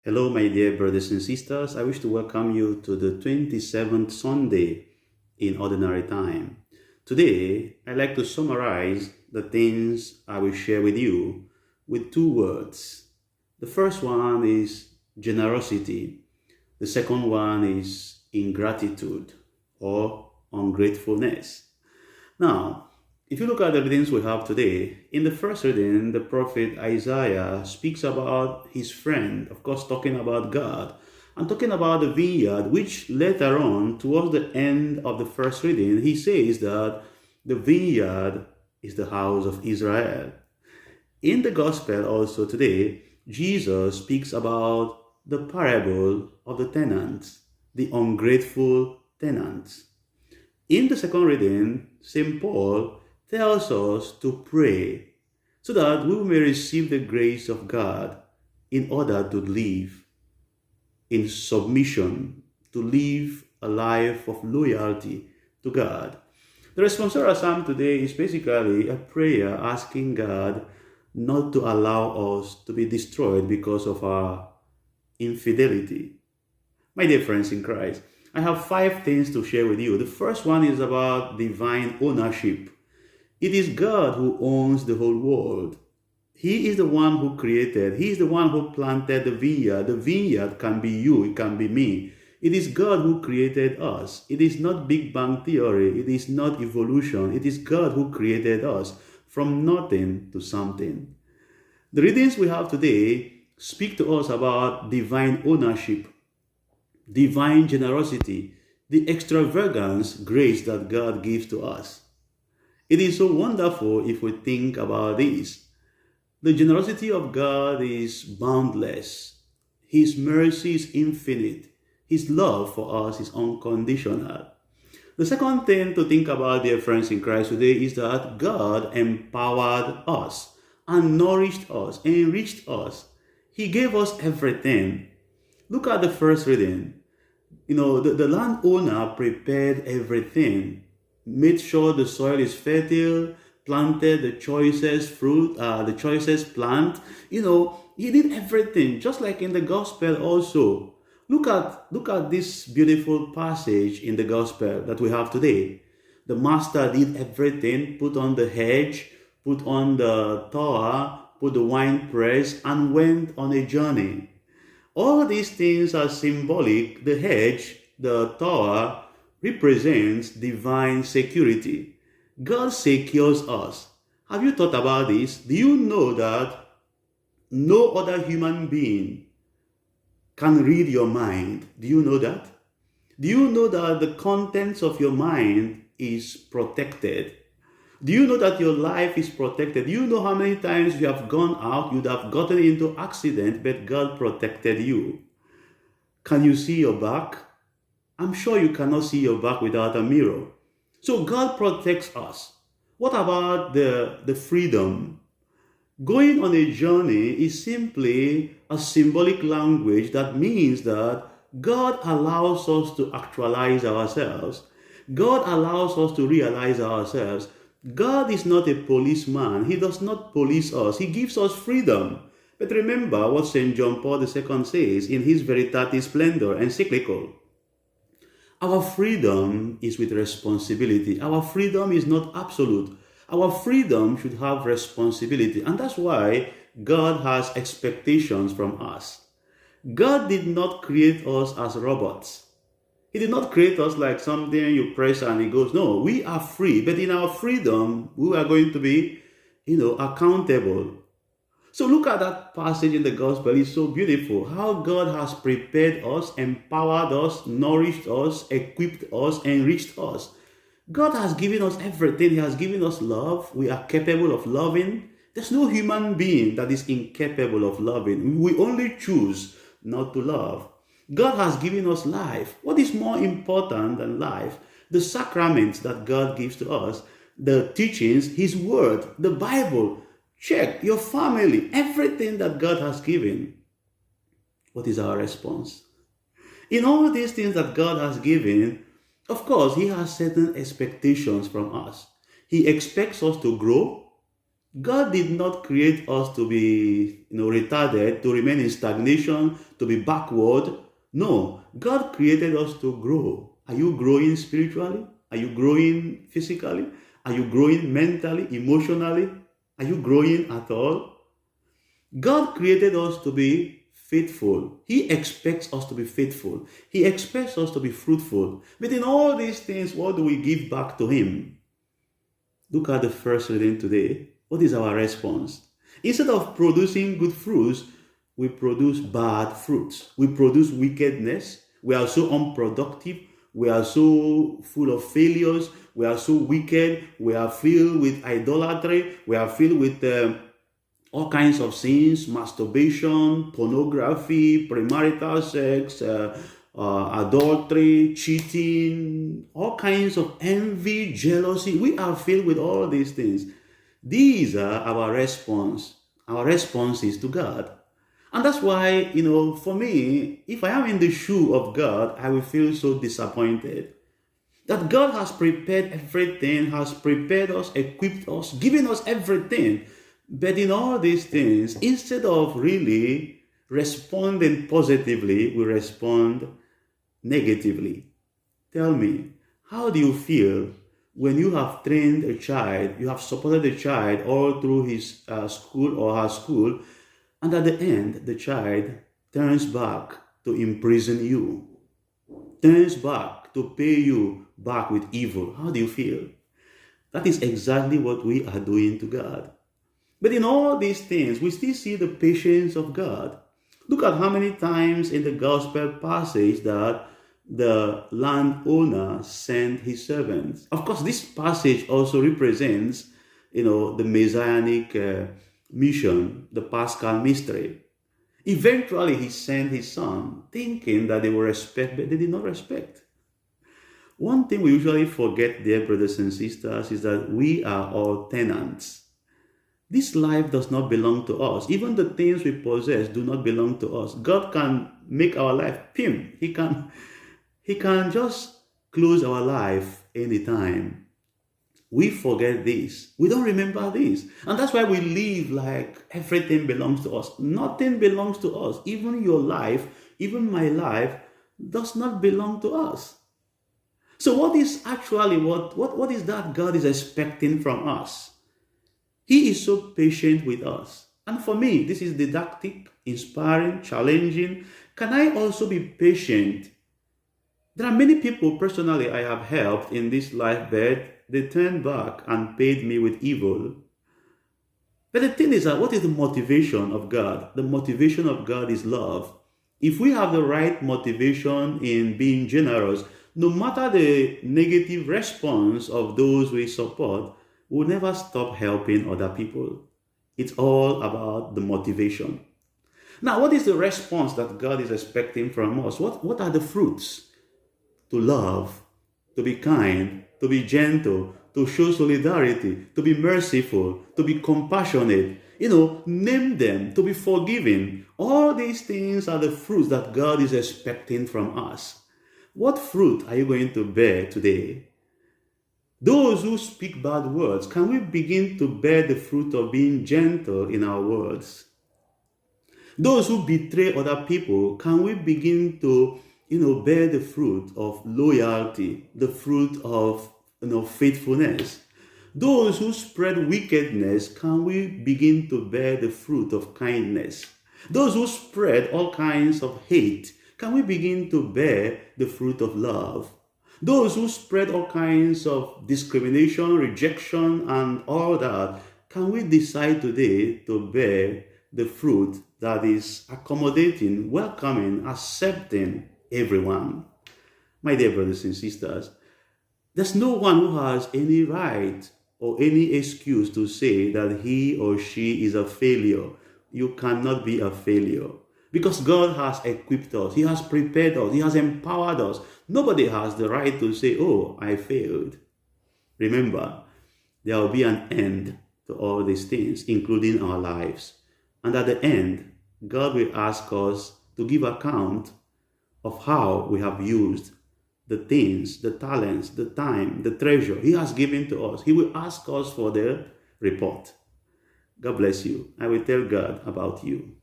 Hello, my dear brothers and sisters. I wish to welcome you to the 27th Sunday in Ordinary Time. Today, I'd like to summarize the things I will share with you with two words. The first one is generosity. The second one is ingratitude or ungratefulness. Now, if you look at the readings we have today, in the first reading, the prophet Isaiah speaks about his friend, of course, talking about God, and talking about the vineyard, which later on, towards the end of the first reading, he says that the vineyard is the house of Israel. In the gospel also today, Jesus speaks about the parable of the tenants, the ungrateful tenants. In the second reading, St. Paul tells us to pray so that we may receive the grace of God in order to live in submission, to live a life of loyalty to God. The responsorial psalm today is basically a prayer asking God not to allow us to be destroyed because of our infidelity. My dear friends in Christ, I have 5 things to share with you. The first one is about divine ownership. It is God who owns the whole world. He is the one who created. He is the one who planted the vineyard. The vineyard can be you. It can be me. It is God who created us. It is not Big Bang Theory. It is not evolution. It is God who created us from nothing to something. The readings we have today speak to us about divine ownership, divine generosity, the extravagance grace that God gives to us. It is so wonderful if we think about this. The generosity of God is boundless. His mercy is infinite. His love for us is unconditional. The second thing to think about, dear friends in Christ, today is that God empowered us and nourished us, enriched us. He gave us everything. Look at the first reading. The landowner prepared everything, made sure the soil is fertile, planted the choicest fruit, the choicest plant. He did everything, just like in the gospel also. Look at this beautiful passage in the gospel that we have today. The master did everything, put on the hedge, put on the tower, put the wine press, and went on a journey. All these things are symbolic. The hedge, the tower, represents divine security. God secures us. Have you thought about this? Do you know that no other human being can read your mind? Do you know that? Do you know that the contents of your mind is protected? Do you know that your life is protected? Do you know how many times you have gone out, you'd have gotten into accident, but God protected you? Can you see your back? I'm sure you cannot see your back without a mirror. So God protects us. What about the freedom? Going on a journey is simply a symbolic language that means that God allows us to actualize ourselves. God allows us to realize ourselves. God is not a policeman. He does not police us. He gives us freedom. But remember what St. John Paul II says in his Veritatis Splendor encyclical. Our freedom is with responsibility. Our freedom is not absolute. Our freedom should have responsibility. And that's why God has expectations from us. God did not create us as robots. He did not create us like something you press and it goes. No, we are free. But in our freedom, we are going to be, accountable. So look at that passage in the gospel. It's so beautiful. How God has prepared us, empowered us, nourished us, equipped us, enriched us. God has given us everything. He has given us love. We are capable of loving. There's no human being that is incapable of loving. We only choose not to love. God has given us life. What is more important than life? The sacraments that God gives to us, the teachings, His Word, the Bible. Check your family, everything that God has given. What is our response? In all these things that God has given, of course, He has certain expectations from us. He expects us to grow. God did not create us to be, retarded, to remain in stagnation, to be backward. No, God created us to grow. Are you growing spiritually? Are you growing physically? Are you growing mentally, emotionally? Are you growing at all? God created us to be faithful. He expects us to be faithful. He expects us to be fruitful. But in all these things, what do we give back to Him? Look at the first reading today. What is our response? Instead of producing good fruits, we produce bad fruits. We produce wickedness. We are so unproductive. We are so full of failures. We are so wicked. We are filled with idolatry. We are filled with all kinds of sins, masturbation, pornography, premarital sex, adultery, cheating, all kinds of envy, jealousy. We are filled with all these things. These are our response. Our response is to God. And that's why, for me, if I am in the shoe of God, I will feel so disappointed. That God has prepared everything, has prepared us, equipped us, given us everything. But in all these things, instead of really responding positively, we respond negatively. Tell me, how do you feel when you have trained a child, you have supported a child all through his school or her school, and at the end, the child turns back to imprison you, turns back to pay you back with evil? How do you feel? That is exactly what we are doing to God. But in all these things, we still see the patience of God. Look at how many times in the gospel passage that the landowner sent his servants. Of course, this passage also represents, the messianic mission, the Paschal mystery. Eventually, he sent his son, thinking that they would respect, but they did not respect. One thing we usually forget, dear brothers and sisters, is that we are all tenants. This life does not belong to us. Even the things we possess do not belong to us. God can make our life pim. He can just close our life anytime. We forget this. We don't remember this. And that's why we live like everything belongs to us. Nothing belongs to us. Even your life, even my life, does not belong to us. So what is actually, what is that God is expecting from us? He is so patient with us. And for me, this is didactic, inspiring, challenging. Can I also be patient? There are many people personally I have helped in this life, but they turned back and paid me with evil. But the thing is that what is the motivation of God? The motivation of God is love. If we have the right motivation in being generous, no matter the negative response of those we support, we'll never stop helping other people. It's all about the motivation. Now, what is the response that God is expecting from us? What are the fruits? To love, to be kind, to be gentle, to show solidarity, to be merciful, to be compassionate. Name them, to be forgiving. All these things are the fruits that God is expecting from us. What fruit are you going to bear today? Those who speak bad words, can we begin to bear the fruit of being gentle in our words? Those who betray other people, can we begin to, bear the fruit of loyalty, the fruit of, faithfulness? Those who spread wickedness, can we begin to bear the fruit of kindness? Those who spread all kinds of hate, can we begin to bear the fruit of love? Those who spread all kinds of discrimination, rejection, and all that, can we decide today to bear the fruit that is accommodating, welcoming, accepting everyone? My dear brothers and sisters, there's no one who has any right or any excuse to say that he or she is a failure. You cannot be a failure. Because God has equipped us. He has prepared us. He has empowered us. Nobody has the right to say, oh, I failed. Remember, there will be an end to all these things, including our lives. And at the end, God will ask us to give account of how we have used the things, the talents, the time, the treasure He has given to us. He will ask us for the report. God bless you. I will tell God about you.